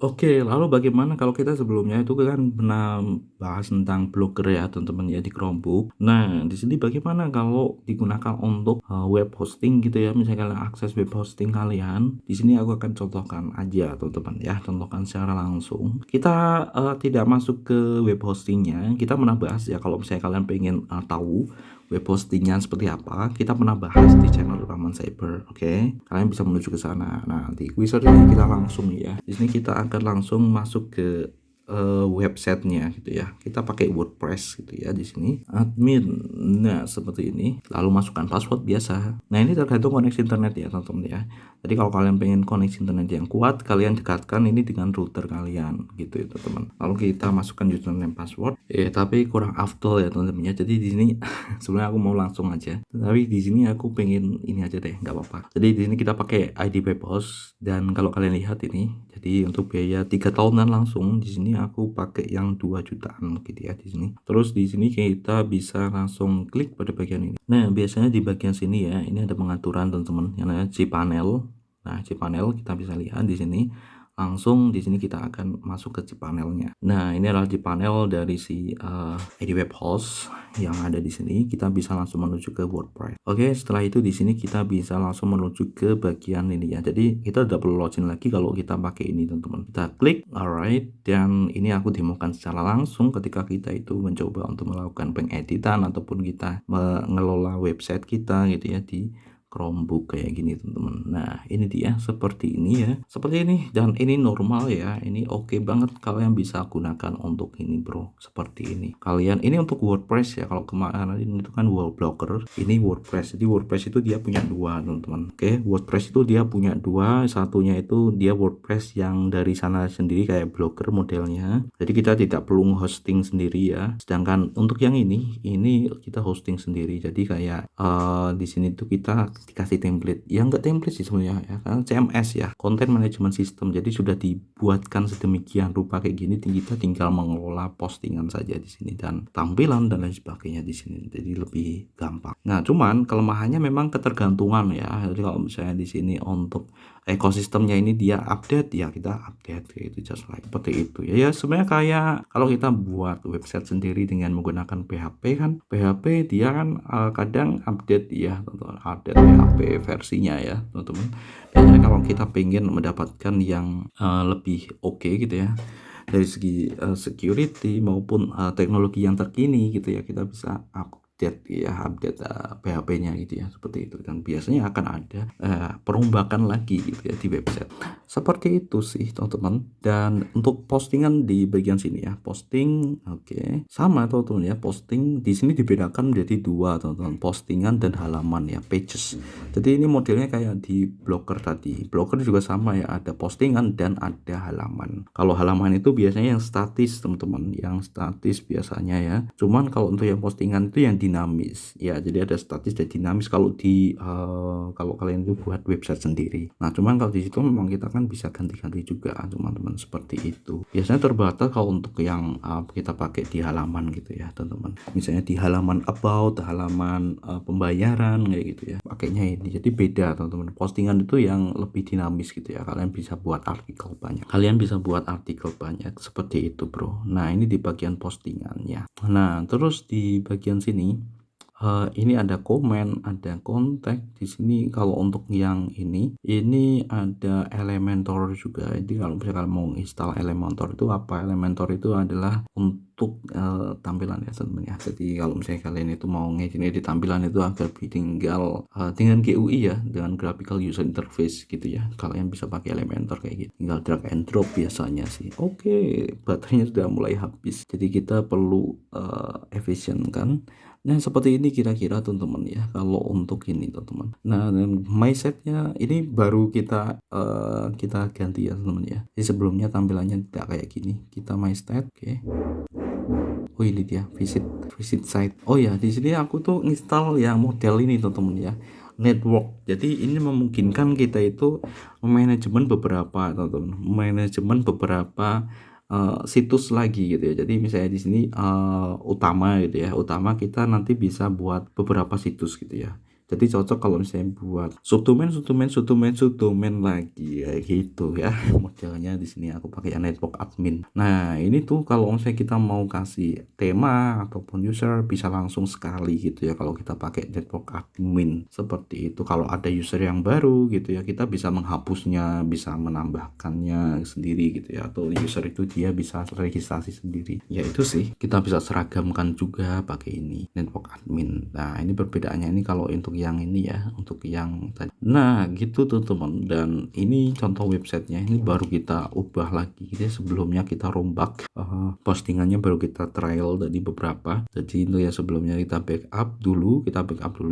Oke, lalu bagaimana kalau kita sebelumnya itu kan pernah bahas tentang Blogger ya teman-teman ya di Chromebook. Nah, di sini bagaimana kalau digunakan untuk web hosting gitu ya, misalnya kalian akses web hosting kalian. Di sini aku akan contohkan aja teman-teman ya, contohkan secara langsung. Kita tidak masuk ke web hostingnya, kita pernah bahas ya kalau misalnya kalian pengen tahu web hostingnya seperti apa, kita pernah bahas di channel Rahman Cyber. Oke, kalian bisa menuju ke sana. Nah, di wizard ini kita langsung ya, di sini kita akan langsung masuk ke websitenya gitu ya. Kita pakai WordPress gitu ya, di sini admin. Nah, seperti ini, lalu masukkan password biasa. Nah, ini tergantung koneksi internet ya teman-teman ya. Jadi kalau kalian pengen koneksi internet yang kuat, kalian dekatkan ini dengan router kalian gitu ya teman-teman. Lalu kita masukkan username password. Tapi kurang afdol ya teman-teman ya. Jadi di sini sebenarnya aku mau langsung aja. Tapi di sini aku pengen ini aja deh, nggak apa-apa. Jadi di sini kita pakai ID web host, dan kalau kalian lihat ini, jadi untuk biaya 3 tahunan langsung di sini aku pakai yang 2 jutaan gitu ya di sini. Terus di sini kita bisa langsung klik pada bagian ini. Nah, biasanya di bagian sini ya, ini ada pengaturan teman-teman yang namanya cPanel. Nah, cPanel kita bisa lihat di sini. Langsung di sini kita akan masuk ke cPanelnya. Nah, ini adalah cPanel dari si ID web host yang ada di sini. Kita bisa langsung menuju ke WordPress. Oke, setelah itu di sini kita bisa langsung menuju ke bagian ini ya. Jadi kita tidak perlu login lagi kalau kita pakai ini teman-teman. Kita klik, alright, dan ini aku demokan secara langsung ketika kita itu mencoba untuk melakukan pengeditan ataupun kita mengelola website kita gitu ya di Chromebook kayak gini teman-teman. Nah, ini dia seperti ini ya, seperti ini, dan ini normal ya, ini oke banget kalian bisa gunakan untuk ini bro, seperti ini. Kalian ini untuk WordPress ya, kalau kemarin itu kan wall blocker, ini WordPress. Jadi WordPress itu dia punya dua teman-teman. Oke, WordPress itu dia punya dua, satunya itu dia WordPress yang dari sana sendiri kayak blogger modelnya, jadi kita tidak perlu hosting sendiri ya. Sedangkan untuk yang ini kita hosting sendiri. Jadi kayak di sini tuh kita dikasih template, yang enggak template sih sebenarnya ya, kan CMS ya, content management system. Jadi sudah dibuatkan sedemikian rupa kayak gini, kita tinggal mengelola postingan saja di sini dan tampilan dan lain sebagainya di sini, jadi lebih gampang. Nah, cuman kelemahannya memang ketergantungan ya. Jadi kalau misalnya di sini untuk ekosistemnya ini dia update ya, kita update kayak itu, just like seperti itu ya. Ya sebenarnya kayak kalau kita buat website sendiri dengan menggunakan PHP kan, PHP dia kan kadang update ya, update PHP versinya ya teman-teman. Biasanya kalau kita pengen mendapatkan yang lebih oke gitu ya dari segi security maupun teknologi yang terkini gitu ya, kita bisa update PHP-nya gitu ya, seperti itu. Dan biasanya akan ada perombakan lagi gitu ya di website. Seperti itu sih teman-teman. Dan untuk postingan di bagian sini ya, posting oke. Sama teman-teman ya, posting di sini dibedakan menjadi dua teman-teman, postingan dan halaman ya, pages. Jadi ini modelnya kayak di Blogger tadi. Blogger juga sama ya, ada postingan dan ada halaman. Kalau halaman itu biasanya yang statis teman-teman, yang statis biasanya ya. Cuman kalau untuk yang postingan itu yang dinamis ya, jadi ada statis dan dinamis kalau di kalau kalian itu buat website sendiri. Nah, cuman kalau di situ memang kita kan bisa ganti-ganti juga teman-teman, seperti itu. Biasanya terbatas kalau untuk yang kita pakai di halaman gitu ya teman-teman. Misalnya di halaman about, halaman pembayaran kayak gitu ya, pakainya ini. Jadi beda teman-teman. Postingan itu yang lebih dinamis gitu ya, kalian bisa buat artikel banyak seperti itu bro. Nah, ini di bagian postingannya. Nah, terus di bagian sini ini ada komen, ada kontak di sini. Kalau untuk yang ini ada Elementor juga. Jadi kalau misalkan mau install Elementor itu apa? Elementor itu adalah untuk tampilan ya teman-teman ya. Jadi kalau misalnya kalian itu mau ngedit tampilan itu agar tinggal dengan GUI ya, dengan graphical user interface gitu ya, kalian bisa pakai Elementor kayak gitu. Tinggal drag and drop biasanya sih. Oke, baterainya sudah mulai habis. Jadi kita perlu efisien kan. Nah, seperti ini kira-kira teman-teman ya kalau untuk ini teman-teman. Nah, dan mindsetnya ini baru kita ganti ya teman-teman ya. Jadi sebelumnya tampilannya tidak kayak gini. Kita my state, oke. Oh, ini dia visit site. Oh ya, di sini aku tuh install yang model ini teman-teman ya, network. Jadi ini memungkinkan kita itu manajemen beberapa teman-teman, situs lagi gitu ya. Jadi misalnya di sini utama gitu ya, utama kita nanti bisa buat beberapa situs gitu ya. Jadi cocok kalau misalnya buat subdomain lagi ya gitu ya. Modelnya di sini aku pakai network admin. Nah, ini tuh kalau misalnya kita mau kasih tema ataupun user bisa langsung sekali gitu ya kalau kita pakai network admin seperti itu. Kalau ada user yang baru gitu ya, kita bisa menghapusnya, bisa menambahkannya sendiri gitu ya, atau user itu dia bisa registrasi sendiri. Ya itu sih, kita bisa seragamkan juga pakai ini network admin. Nah, ini perbedaannya ini kalau untuk yang ini ya, untuk yang tadi. Nah, gitu teman-teman. Dan ini contoh websitenya, ini baru kita ubah lagi. Jadi sebelumnya kita rombak postingannya, baru kita trial tadi beberapa. Jadi itu ya, sebelumnya kita backup dulu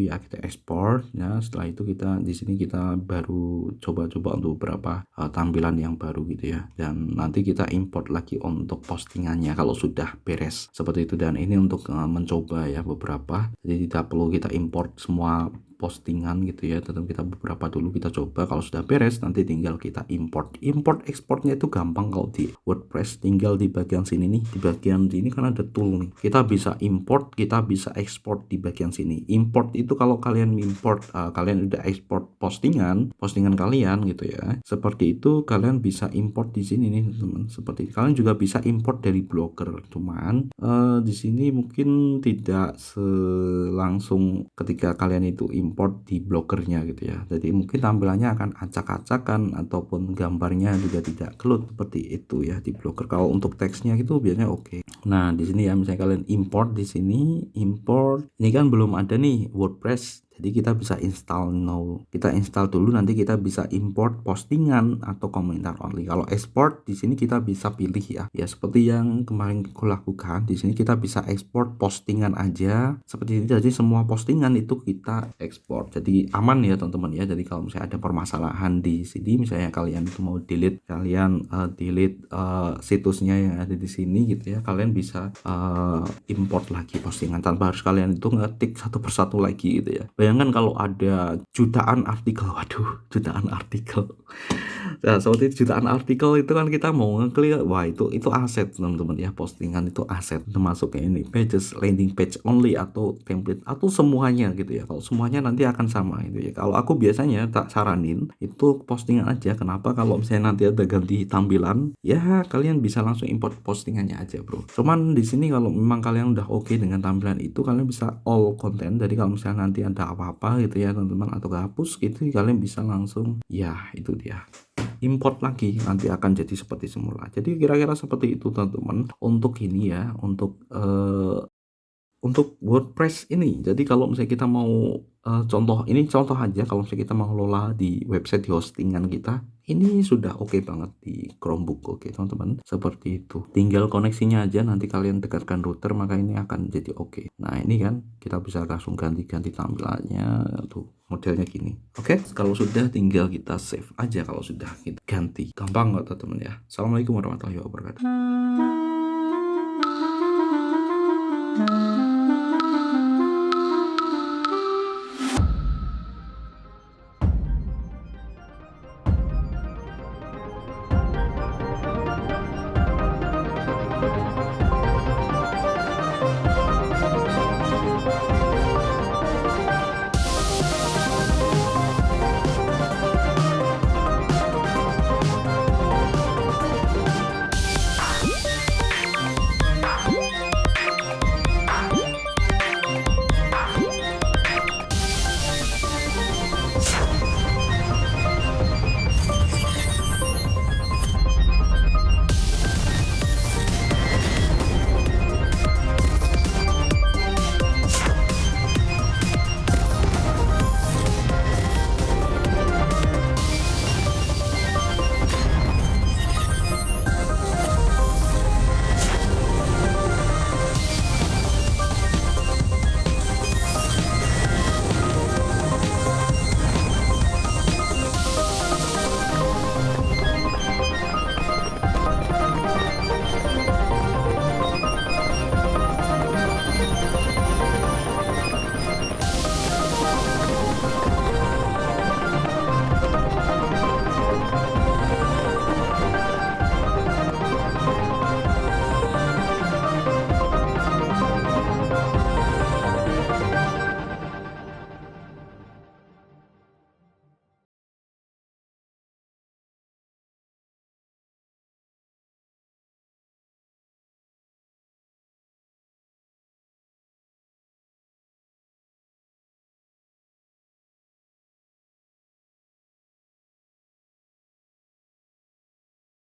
ya, kita ekspor ya. Setelah itu kita di sini kita baru coba-coba untuk beberapa tampilan yang baru gitu ya. Dan nanti kita import lagi untuk postingannya kalau sudah beres seperti itu. Dan ini untuk mencoba ya beberapa. Jadi tidak perlu kita import semua postingan gitu ya, tetap kita beberapa dulu kita coba. Kalau sudah beres nanti tinggal kita import ekspornya itu gampang. Kalau di WordPress tinggal di bagian sini nih, di bagian sini kan ada tool nih, kita bisa import, kita bisa ekspor di bagian sini. Import itu kalau kalian import kalian udah ekspor postingan kalian gitu ya, seperti itu kalian bisa import di sini nih teman. Seperti kalian juga bisa import dari Blogger, cuman di sini mungkin tidak langsung ketika kalian itu import di Bloggernya gitu ya. Jadi mungkin tampilannya akan acak-acakan ataupun gambarnya juga tidak kelut seperti itu ya di Blogger. Kalau untuk teksnya gitu biasanya oke. Nah, di sini ya misalnya kalian import di sini, import. Ini kan belum ada nih WordPress. Jadi kita bisa install now. Kita install dulu, nanti kita bisa import postingan atau komentar only. Kalau export di sini kita bisa pilih ya. Ya seperti yang kemarin aku lakukan. Di sini kita bisa export postingan aja seperti ini. Jadi semua postingan itu kita ekspor. Jadi aman ya teman-teman ya. Jadi kalau misalnya ada permasalahan di sini, misalnya kalian itu mau delete, situsnya yang ada di sini gitu ya, kalian bisa import lagi postingan tanpa harus kalian itu ngetik satu persatu lagi gitu ya. Bayangkan kalau ada jutaan artikel, jutaan artikel. Nah, seperti jutaan artikel itu kan kita mau ngeklik, wah itu aset teman-teman ya, postingan itu aset, termasuk ini pages, landing page only atau template atau semuanya gitu ya. Kalau semuanya nanti akan sama itu ya. Kalau aku biasanya tak saranin itu postingan aja. Kenapa? Kalau misalnya nanti ada ganti tampilan, ya kalian bisa langsung import postingannya aja bro. Cuman di sini kalau memang kalian udah oke dengan tampilan itu, kalian bisa all content. Jadi kalau misalnya nanti ada apa-apa gitu ya teman-teman, atau kehapus gitu, kalian bisa langsung ya itu dia, import lagi, nanti akan jadi seperti semula. Jadi kira-kira seperti itu teman-teman untuk ini ya, untuk WordPress ini. Jadi kalau misalnya kita mau contoh aja, kalau misalnya kita mau lola di website, di hostingan kita, ini sudah oke banget di Chromebook. Oke teman-teman, seperti itu. Tinggal koneksinya aja, nanti kalian dekatkan router, maka ini akan jadi oke. Nah ini kan kita bisa langsung ganti-ganti tampilannya tuh, modelnya gini. Oke, kalau sudah tinggal kita save aja. Kalau sudah kita ganti, gampang nggak teman-teman ya. Assalamualaikum warahmatullahi wabarakatuh.